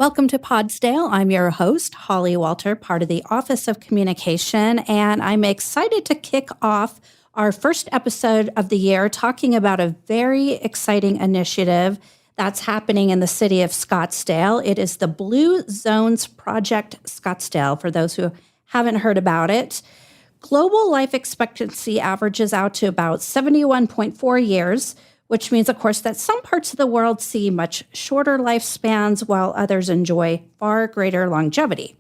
Welcome to Podsdale. I'm your host, Holly Walter, part of the Office of Communication, and I'm excited to kick off our first episode of the year talking about a very exciting initiative that's happening in the city of Scottsdale. It is the Blue Zones Project Scottsdale, for those who haven't heard about it. Global life expectancy averages out to about 71.4 years, which means, of course, that some parts of the world see much shorter lifespans while others enjoy far greater longevity.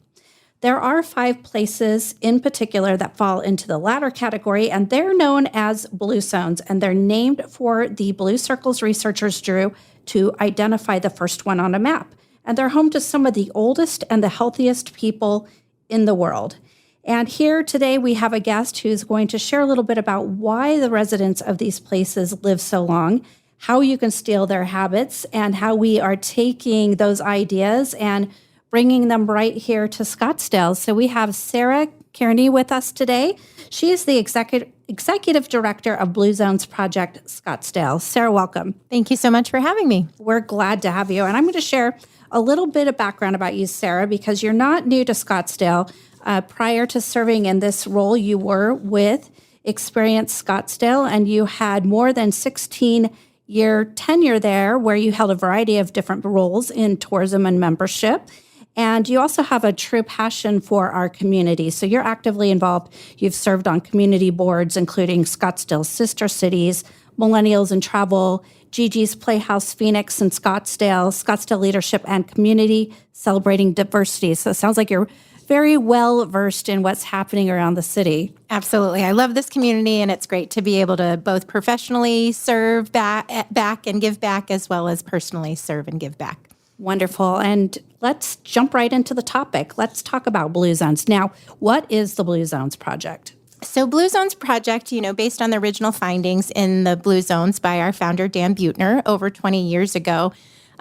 There are 5 places in particular that fall into the latter category, and they're known as Blue Zones, and they're named for the blue circles researchers drew to identify the first one on a map. And they're home to some of the oldest and the healthiest people in the world. And here today we have a guest who's going to share a little bit about why the residents of these places live so long, how you can steal their habits, and how we are taking those ideas and bringing them right here to Scottsdale. So we have Sarah Kearney with us today. She is the executive director of Blue Zones Project Scottsdale. Sarah, welcome. Thank you so much for having me. We're glad to have you. And I'm going to share a little bit of background about you, Sarah, because you're not new to Scottsdale. Prior to serving in this role, you were with Experience Scottsdale, and you had more than 16-year tenure there where you held a variety of different roles in tourism and membership. And you also have a true passion for our community. So you're actively involved. You've served on community boards, including Scottsdale Sister Cities, Millennials in Travel, Gigi's Playhouse Phoenix and Scottsdale Leadership and Community, Celebrating Diversity. So it sounds like you're very well versed in what's happening around the city. Absolutely. I love this community, and it's great to be able to both professionally serve back and give back, as well as personally serve and give back. Wonderful. And let's jump right into the topic. Let's talk about Blue Zones. Now, what is the Blue Zones Project? So Blue Zones Project, based on the original findings in the Blue Zones by our founder, Dan Buettner, over 20 years ago,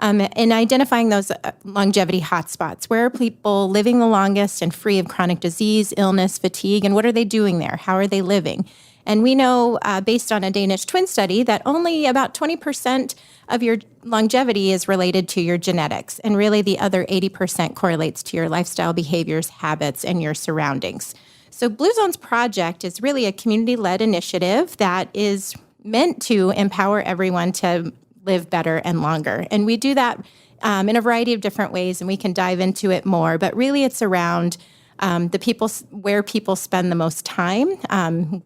in identifying those longevity hotspots. Where are people living the longest and free of chronic disease, illness, fatigue, and what are they doing there? How are they living? And we know, based on a Danish twin study, that only about 20% of your longevity is related to your genetics, and really the other 80% correlates to your lifestyle behaviors, habits, and your surroundings. So Blue Zones Project is really a community-led initiative that is meant to empower everyone to live better and longer. And we do that in a variety of different ways, and we can dive into it more. But really it's around where people spend the most time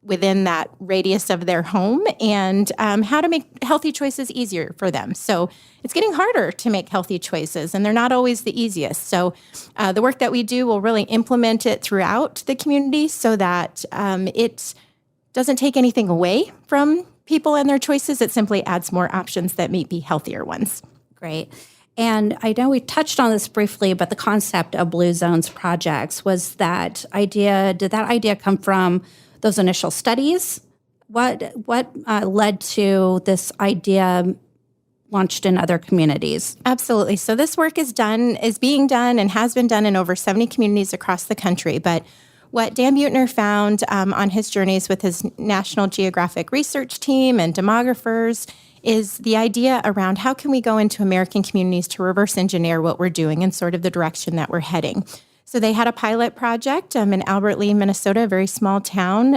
within that radius of their home, and how to make healthy choices easier for them. So it's getting harder to make healthy choices, and they're not always the easiest. So the work that we do will really implement it throughout the community so that it doesn't take anything away from people and their choices. It simply adds more options that may be healthier ones. Great. And I know we touched on this briefly, but the concept of Blue Zones projects did that idea come from those initial studies? What led to this idea launched in other communities? Absolutely. So this work is being done and has been done in over 70 communities across the country. But what Dan Buettner found on his journeys with his National Geographic research team and demographers is the idea around how can we go into American communities to reverse engineer what we're doing and sort of the direction that we're heading. So they had a pilot project in Albert Lea, Minnesota, a very small town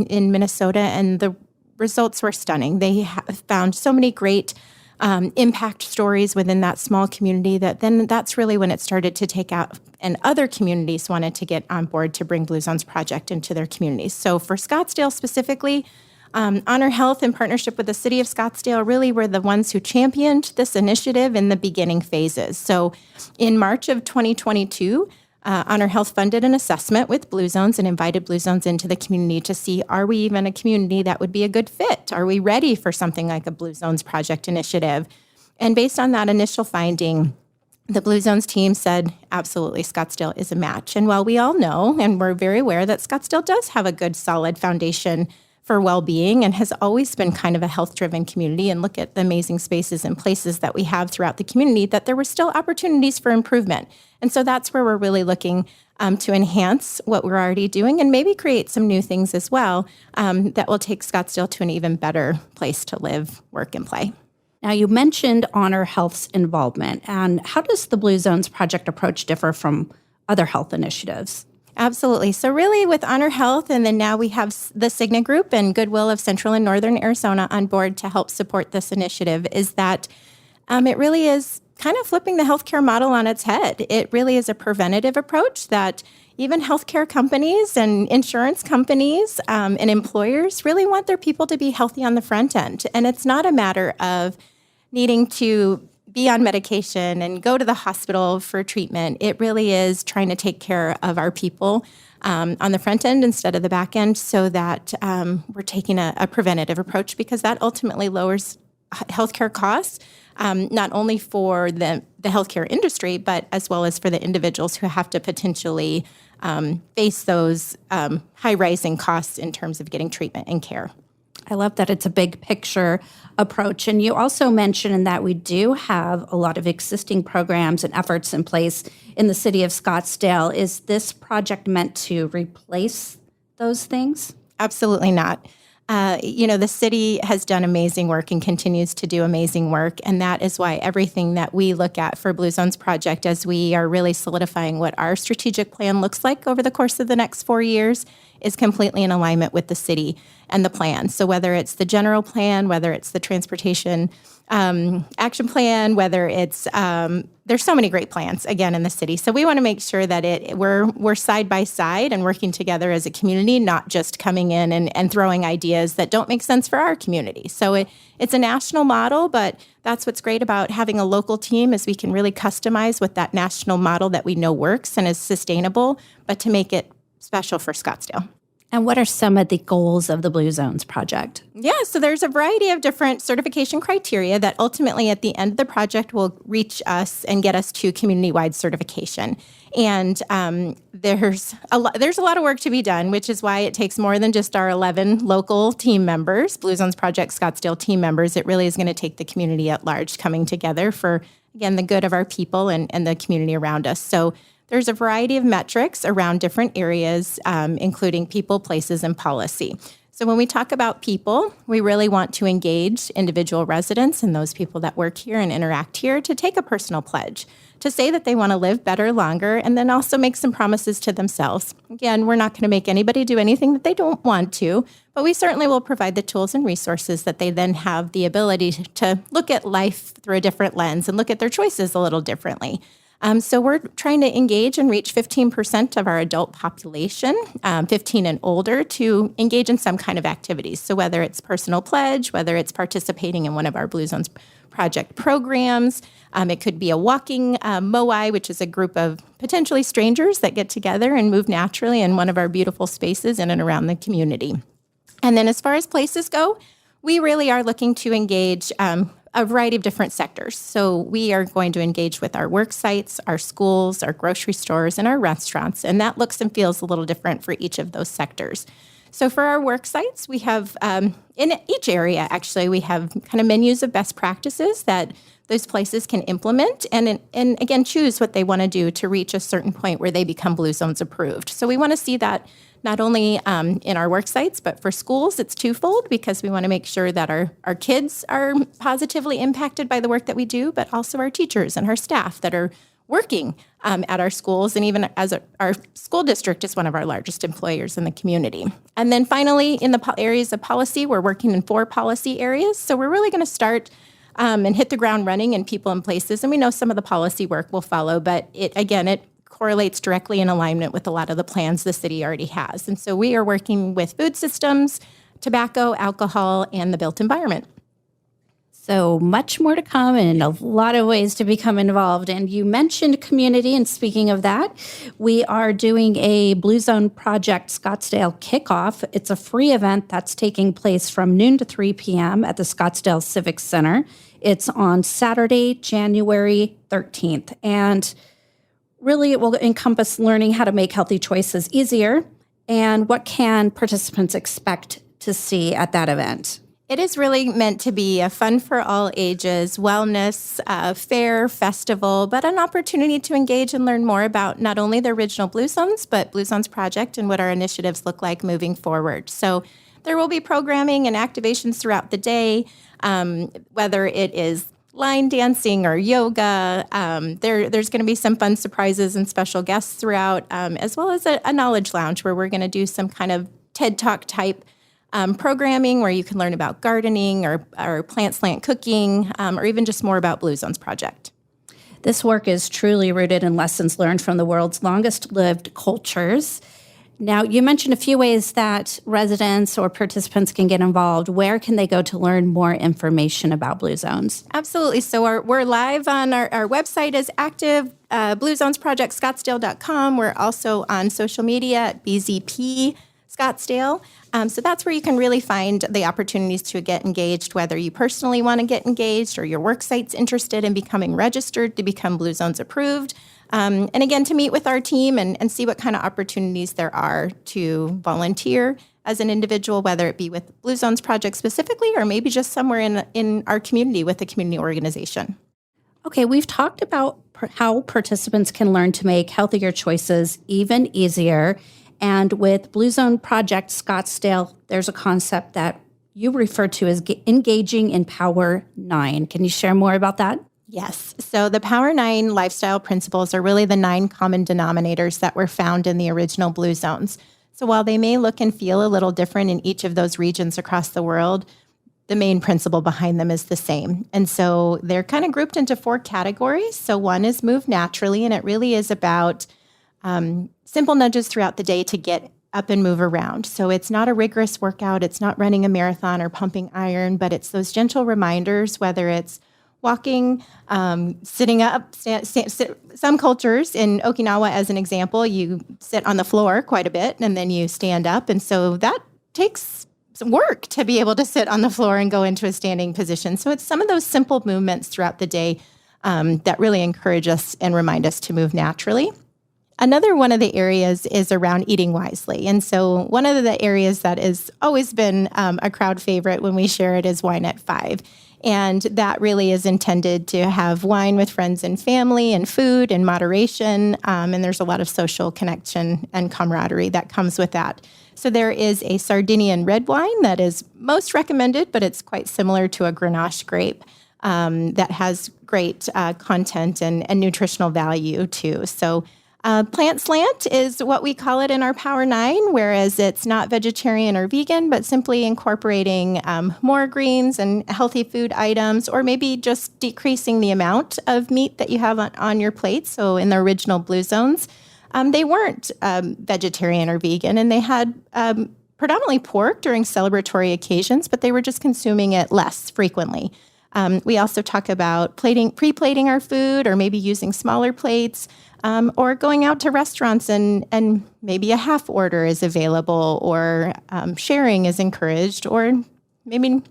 in Minnesota, and the results were stunning. They found so many great impact stories within that small community that's really when it started to take out, and other communities wanted to get on board to bring Blue Zones Project into their communities. So for Scottsdale specifically, Honor Health, in partnership with the city of Scottsdale, really were the ones who championed this initiative in the beginning phases. So in March of 2022, Honor Health funded an assessment with Blue Zones and invited Blue Zones into the community to see, are we even a community that would be a good fit? Are we ready for something like a Blue Zones Project initiative? And based on that initial finding, the Blue Zones team said, absolutely, Scottsdale is a match. And while we all know, and we're very aware that Scottsdale does have a good, solid foundation for well-being and has always been kind of a health-driven community, and look at the amazing spaces and places that we have throughout the community, that there were still opportunities for improvement. And so that's where we're really looking to enhance what we're already doing and maybe create some new things as well that will take Scottsdale to an even better place to live, work, and play. Now, you mentioned Honor Health's involvement, and how does the Blue Zones Project approach differ from other health initiatives? Absolutely. So really with Honor Health, and then now we have the Cigna Group and Goodwill of Central and Northern Arizona on board to help support this initiative, is that it really is kind of flipping the healthcare model on its head. It really is a preventative approach that even healthcare companies and insurance companies and employers really want their people to be healthy on the front end. And it's not a matter of needing to be on medication and go to the hospital for treatment. It really is trying to take care of our people on the front end instead of the back end, so that we're taking a preventative approach, because that ultimately lowers healthcare costs, not only for the healthcare industry, but as well as for the individuals who have to potentially face those high rising costs in terms of getting treatment and care. I love that it's a big picture approach. And you also mentioned that we do have a lot of existing programs and efforts in place in the city of Scottsdale. Is this project meant to replace those things? Absolutely not. The city has done amazing work and continues to do amazing work. And that is why everything that we look at for Blue Zones Project, as we are really solidifying what our strategic plan looks like over the course of the next 4 years, is completely in alignment with the city and the plan. So whether it's the general plan, whether it's the transportation action plan, whether it's there's so many great plans again in the city. So we want to make sure that we're side by side and working together as a community, not just coming in and throwing ideas that don't make sense for our community. So it's a national model, but that's what's great about having a local team, is we can really customize what that national model that we know works and is sustainable, but to make it special for Scottsdale. And what are some of the goals of the Blue Zones Project? Yeah, so there's a variety of different certification criteria that ultimately at the end of the project will reach us and get us to community-wide certification. And there's a lot of work to be done, which is why it takes more than just our 11 local team members, Blue Zones Project Scottsdale team members. It really is going to take the community at large coming together for, again, the good of our people and the community around us. So there's a variety of metrics around different areas, including people, places, and policy. So when we talk about people, we really want to engage individual residents and those people that work here and interact here to take a personal pledge, to say that they want to live better, longer, and then also make some promises to themselves. Again, we're not going to make anybody do anything that they don't want to, but we certainly will provide the tools and resources that they then have the ability to look at life through a different lens and look at their choices a little differently. So we're trying to engage and reach 15% of our adult population, 15 and older, to engage in some kind of activities. So whether it's personal pledge, whether it's participating in one of our Blue Zones Project programs, it could be a walking MOI, which is a group of potentially strangers that get together and move naturally in one of our beautiful spaces in and around the community. And then as far as places go, we really are looking to engage a variety of different sectors. So we are going to engage with our work sites, our schools, our grocery stores, and our restaurants. And that looks and feels a little different for each of those sectors. So for our work sites, we have, in each area, actually, we have kind of menus of best practices that those places can implement and again, choose what they want to do to reach a certain point where they become Blue Zones approved. So we want to see that not only in our work sites, but for schools, it's twofold, because we want to make sure that our kids are positively impacted by the work that we do, but also our teachers and our staff that are working at our schools. And even as our school district is one of our largest employers in the community. And then finally, in the areas of policy, we're working in 4 policy areas. So we're really going to start and hit the ground running in people and places. And we know some of the policy work will follow, but it correlates directly in alignment with a lot of the plans the city already has. And so we are working with food systems, tobacco, alcohol, and the built environment. So much more to come and a lot of ways to become involved. And you mentioned community. And speaking of that, we are doing a Blue Zone Project Scottsdale kickoff. It's a free event that's taking place from noon to 3 p.m. at the Scottsdale Civic Center. It's on Saturday, January 13th. And really, it will encompass learning how to make healthy choices easier. And what can participants expect to see at that event? It is really meant to be a fun for all ages, wellness, fair, festival, but an opportunity to engage and learn more about not only the original Blue Zones, but Blue Zones Project and what our initiatives look like moving forward. So There will be programming and activations throughout the day, whether it is line dancing or yoga. There's going to be some fun surprises and special guests throughout, as well as a knowledge lounge where we're going to do some kind of TED Talk type programming where you can learn about gardening or plant slant cooking, or even just more about Blue Zones Project. This work is truly rooted in lessons learned from the world's longest lived cultures. Now, you mentioned a few ways that residents or participants can get involved. Where can they go to learn more information about Blue Zones? Absolutely. So we're live on our website is active, bluezonesprojectscottsdale.com. We're also on social media at BZP Scottsdale. So that's where you can really find the opportunities to get engaged, whether you personally want to get engaged or your work site's interested in becoming registered to become Blue Zones approved. And again, to meet with our team and see what kind of opportunities there are to volunteer as an individual, whether it be with Blue Zones Project specifically or maybe just somewhere in our community with a community organization. Okay, we've talked about how participants can learn to make healthier choices even easier. And with Blue Zone Project Scottsdale, there's a concept that you refer to as engaging in Power 9. Can you share more about that? Yes. So the Power 9 lifestyle principles are really the 9 common denominators that were found in the original Blue Zones. So while they may look and feel a little different in each of those regions across the world, the main principle behind them is the same. And so they're kind of grouped into 4 categories. So one is move naturally, and it really is about simple nudges throughout the day to get up and move around. So it's not a rigorous workout. It's not running a marathon or pumping iron, but it's those gentle reminders, whether it's walking, sitting up. Some cultures in Okinawa, as an example, you sit on the floor quite a bit and then you stand up. And so that takes some work to be able to sit on the floor and go into a standing position. So it's some of those simple movements throughout the day that really encourage us and remind us to move naturally. Another one of the areas is around eating wisely. And so one of the areas that has always been a crowd favorite when we share it is Wine at 5. And that really is intended to have wine with friends and family and food in moderation. And there's a lot of social connection and camaraderie that comes with that. So there is a Sardinian red wine that is most recommended, but it's quite similar to a Grenache grape that has great content and nutritional value too. So plant slant is what we call it in our Power 9, whereas it's not vegetarian or vegan, but simply incorporating more greens and healthy food items, or maybe just decreasing the amount of meat that you have on your plate. So in the original Blue Zones, they weren't vegetarian or vegan, and they had predominantly pork during celebratory occasions, but they were just consuming it less frequently. We also talk about pre-plating our food, or maybe using smaller plates, or going out to restaurants and maybe a half order is available, or sharing is encouraged, or maybe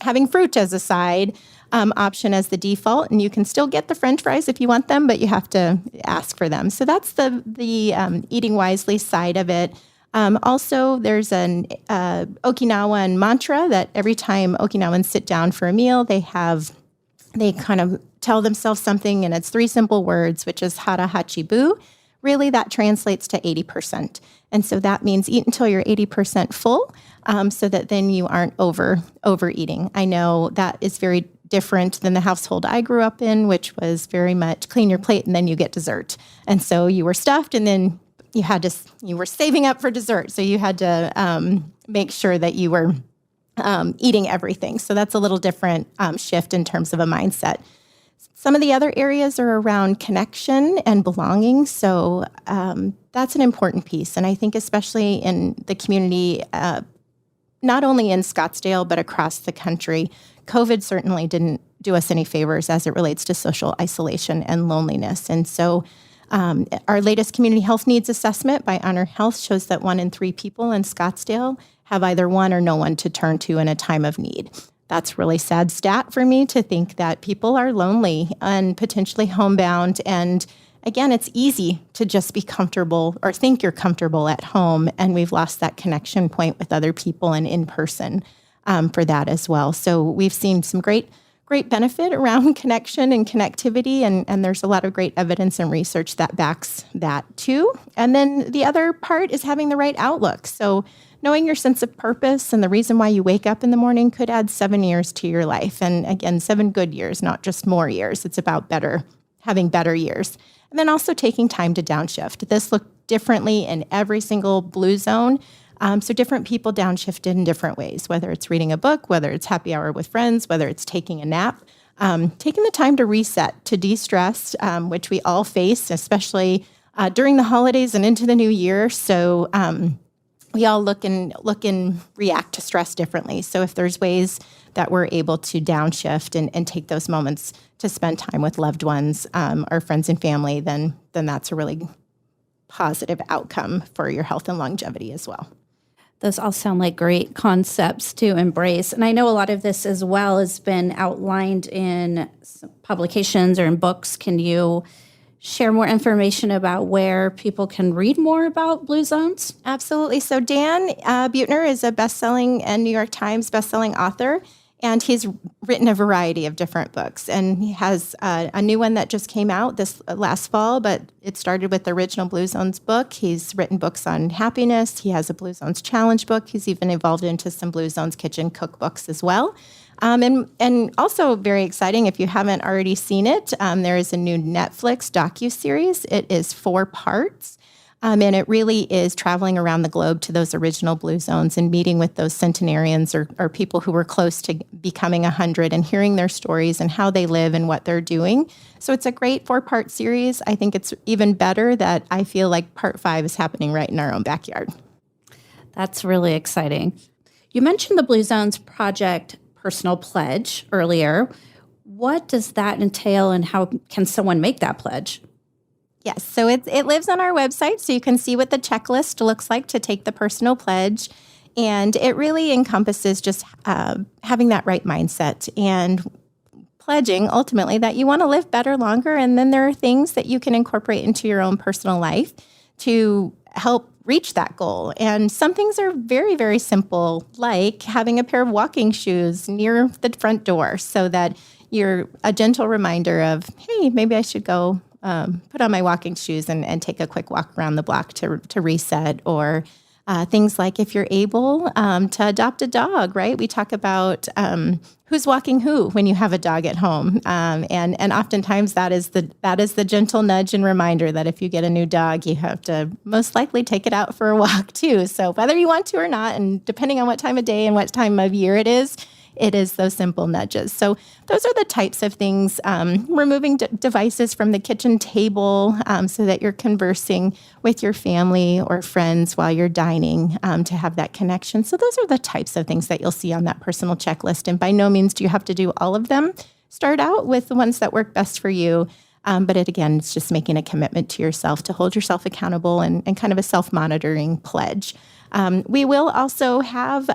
having fruit as a side option as the default. And you can still get the French fries if you want them, but you have to ask for them. So that's the eating wisely side of it. Also, there's an Okinawan mantra that every time Okinawans sit down for a meal, they kind of tell themselves something, and it's 3 simple words, which is hara hachi bu. Really, that translates to 80%. And so that means eat until you're 80% full, so that then you aren't overeating. I know that is very different than the household I grew up in, which was very much clean your plate and then you get dessert. And so you were stuffed, and then you were saving up for dessert. So you had to make sure that you were eating everything. So that's a little different shift in terms of a mindset. Some of the other areas are around connection and belonging. So that's an important piece. And I think especially in the community, not only in Scottsdale, but across the country, COVID certainly didn't do us any favors as it relates to social isolation and loneliness. And so our latest community health needs assessment by Honor Health shows that 1 in 3 people in Scottsdale have either one or no one to turn to in a time of need. That's a really sad stat for me to think that people are lonely and potentially homebound. And again, it's easy to just be comfortable or think you're comfortable at home. And we've lost that connection point with other people and in person for that as well. So we've seen some great benefit around connection and connectivity, and there's a lot of great evidence and research that backs that too. And then the other part is having the right outlook. So knowing your sense of purpose and the reason why you wake up in the morning could add 7 years to your life. And again, 7 good years, not just more years. It's about having better years. And then also taking time to downshift. This looked differently in every single Blue Zone. So different people downshifted in different ways, whether it's reading a book, whether it's happy hour with friends, whether it's taking a nap. Taking the time to reset, to de-stress, which we all face, especially during the holidays and into the new year. So we all look and react to stress differently. So if there's ways that we're able to downshift and take those moments to spend time with loved ones, or friends and family, then that's a really positive outcome for your health and longevity as well. Those all sound like great concepts to embrace. And I know a lot of this as well has been outlined in publications or in books. Can you share more information about where people can read more about Blue Zones? Absolutely. So Dan Buettner is a best-selling and New York Times best-selling author, and he's written a variety of different books. And he has a new one that just came out this last fall, but it started with the original Blue Zones book. He's written books on happiness. He has a Blue Zones challenge book. He's even evolved into some Blue Zones kitchen cookbooks as well. And also very exciting, if you haven't already seen it, there is a new Netflix docuseries. It is 4 parts. And it really is traveling around the globe to those original Blue Zones and meeting with those centenarians or people who were close to becoming 100 and hearing their stories and how they live and what they're doing. So it's a great 4-part series. I think it's even better that I feel like part 5 is happening right in our own backyard. That's really exciting. You mentioned the Blue Zones Project Personal Pledge earlier. What does that entail and how can someone make that pledge? Yes, so it lives on our website, so you can see what the checklist looks like to take the personal pledge. And it really encompasses just having that right mindset and pledging ultimately that you want to live better, longer. And then there are things that you can incorporate into your own personal life to help reach that goal. And some things are very, very simple, like having a pair of walking shoes near the front door so that you're a gentle reminder of, hey, maybe I should go put on my walking shoes and take a quick walk around the block to reset, or things like if you're able to adopt a dog, right? We talk about who's walking who when you have a dog at home, and oftentimes that is the gentle nudge and reminder that if you get a new dog, you have to most likely take it out for a walk too. So whether you want to or not, and depending on what time of day and what time of year it is those simple nudges. So those are the types of things. Removing devices from the kitchen table so that you're conversing with your family or friends while you're dining to have that connection. So those are the types of things that you'll see on that personal checklist. And by no means do you have to do all of them. Start out with the ones that work best for you. But it's just making a commitment to yourself to hold yourself accountable and kind of a self-monitoring pledge. We will also have,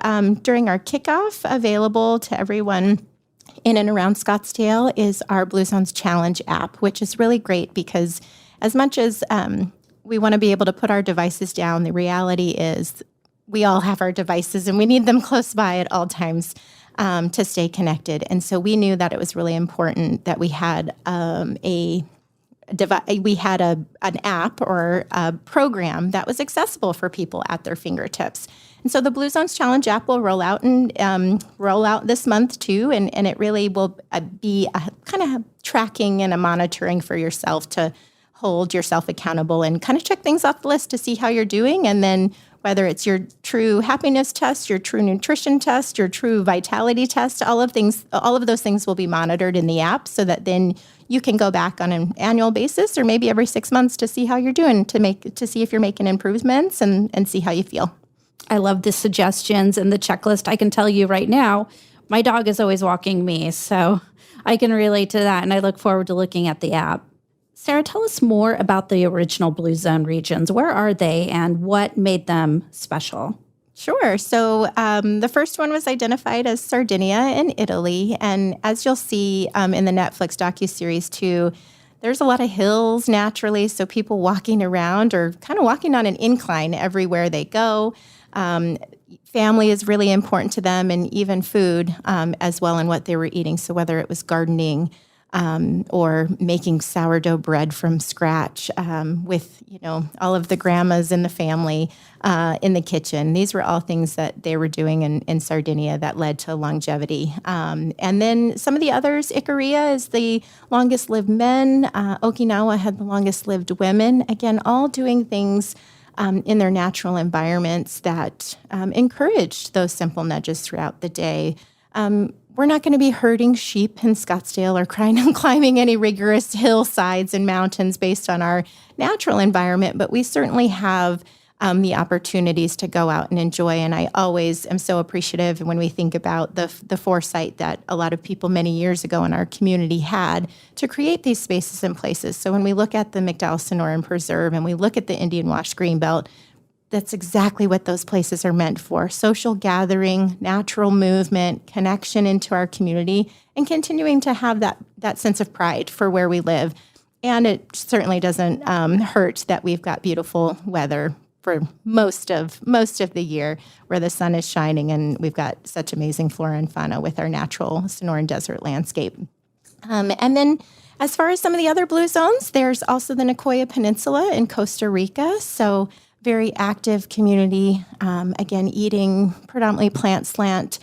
during our kickoff, available to everyone in and around Scottsdale is our Blue Zones Challenge app, which is really great because as much as we want to be able to put our devices down, the reality is we all have our devices and we need them close by at all times to stay connected. And so we knew that it was really important that we had an app or a program that was accessible for people at their fingertips. And so the Blue Zones Challenge app will roll out this month too, and it really will be a kind of tracking and a monitoring for yourself to hold yourself accountable and kind of check things off the list to see how you're doing. And then whether it's your true happiness test, your true nutrition test, your true vitality test, all of those things will be monitored in the app so that then you can go back on an annual basis or maybe every 6 months to see how you're doing, to see if you're making improvements and see how you feel. I love the suggestions and the checklist. I can tell you right now, my dog is always walking me, so I can relate to that, and I look forward to looking at the app. Sarah, tell us more about the original Blue Zone regions. Where are they and what made them special? Sure. So the first one was identified as Sardinia in Italy. And as you'll see in the Netflix docuseries too, there's a lot of hills naturally. So people walking around or kind of walking on an incline everywhere they go. Family is really important to them, and even food as well, and what they were eating. So whether it was gardening, or making sourdough bread from scratch with, all of the grandmas in the family in the kitchen. These were all things that they were doing in Sardinia that led to longevity. And then some of the others, Ikaria is the longest lived men. Okinawa had the longest lived women. Again, all doing things in their natural environments that encouraged those simple nudges throughout the day. We're not going to be herding sheep in Scottsdale or climbing any rigorous hillsides and mountains based on our natural environment, but we certainly have the opportunities to go out and enjoy. And I always am so appreciative when we think about the foresight that a lot of people many years ago in our community had to create these spaces and places. So when we look at the McDowell Sonoran Preserve and we look at the Indian Wash Greenbelt, that's exactly what those places are meant for: social gathering, natural movement, connection into our community, and continuing to have that sense of pride for where we live. And it certainly doesn't hurt that we've got beautiful weather for most of the year where the sun is shining, and we've got such amazing flora and fauna with our natural Sonoran Desert landscape. And then as far as some of the other blue zones, there's also the Nicoya Peninsula in Costa Rica. So very active community, again, eating predominantly plant slant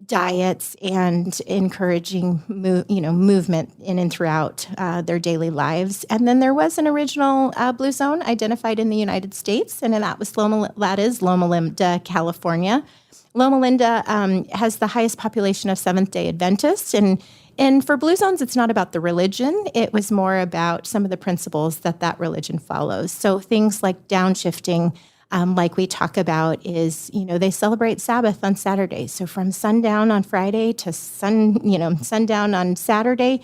diets and encouraging movement in and throughout their daily lives. And then there was an original blue zone identified in the United States, and that is Loma Linda, California. Loma Linda has the highest population of Seventh-day Adventists, and for blue zones, it's not about the religion. It was more about some of the principles that religion follows. So things like downshifting, like we talk about, is, they celebrate Sabbath on Saturday. So from sundown on Friday to sundown on Saturday,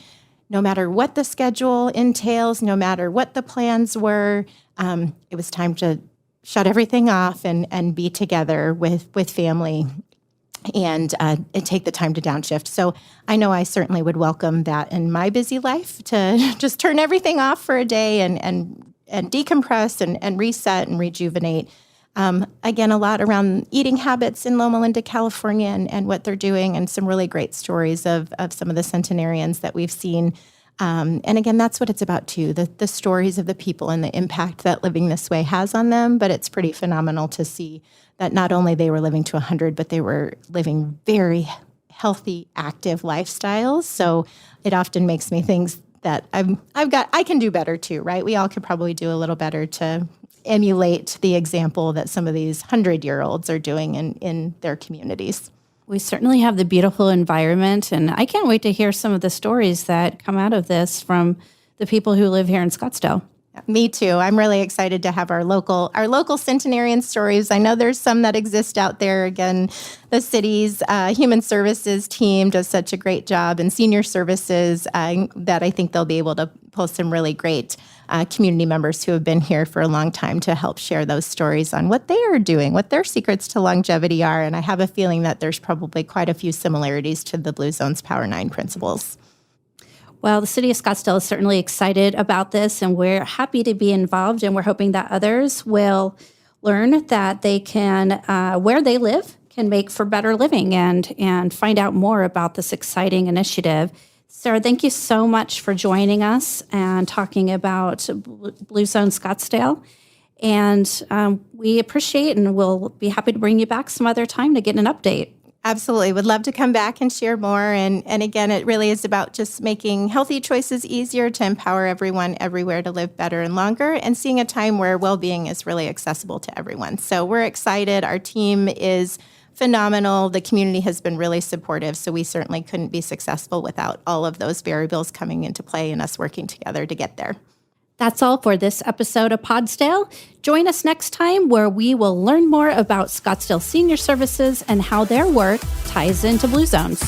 no matter what the schedule entails, no matter what the plans were, it was time to shut everything off and be together with family and take the time to downshift. So I know I certainly would welcome that in my busy life, to just turn everything off for a day and decompress and reset and rejuvenate. Again, a lot around eating habits in Loma Linda, California, and what they're doing, and some really great stories of some of the centenarians that we've seen. And again, that's what it's about too, the stories of the people and the impact that living this way has on them. But it's pretty phenomenal to see that not only they were living to 100, but they were living very healthy, active lifestyles. So it often makes me think that I can do better too, right? We all could probably do a little better to emulate the example that some of these 100-year-olds are doing in their communities. We certainly have the beautiful environment, and I can't wait to hear some of the stories that come out of this from the people who live here in Scottsdale. Me too. I'm really excited to have our local centenarian stories. I know there's some that exist out there. Again, the city's human services team does such a great job, and senior services that I think they'll be able to pull some really great community members who have been here for a long time to help share those stories on what they are doing, what their secrets to longevity are. And I have a feeling that there's probably quite a few similarities to the Blue Zones Power 9 principles. Well, the city of Scottsdale is certainly excited about this, and we're happy to be involved, and we're hoping that others will learn that they can, where they live, can make for better living and find out more about this exciting initiative. Sarah, thank you so much for joining us and talking about Blue Zone Scottsdale. And we appreciate, and we'll be happy to bring you back some other time to get an update. Absolutely. Would love to come back and share more. And again, it really is about just making healthy choices easier to empower everyone everywhere to live better and longer, and seeing a time where well-being is really accessible to everyone. So we're excited. Our team is phenomenal. The community has been really supportive. So we certainly couldn't be successful without all of those variables coming into play and us working together to get there. That's all for this episode of Podsdale. Join us next time where we will learn more about Scottsdale Senior Services and how their work ties into Blue Zones.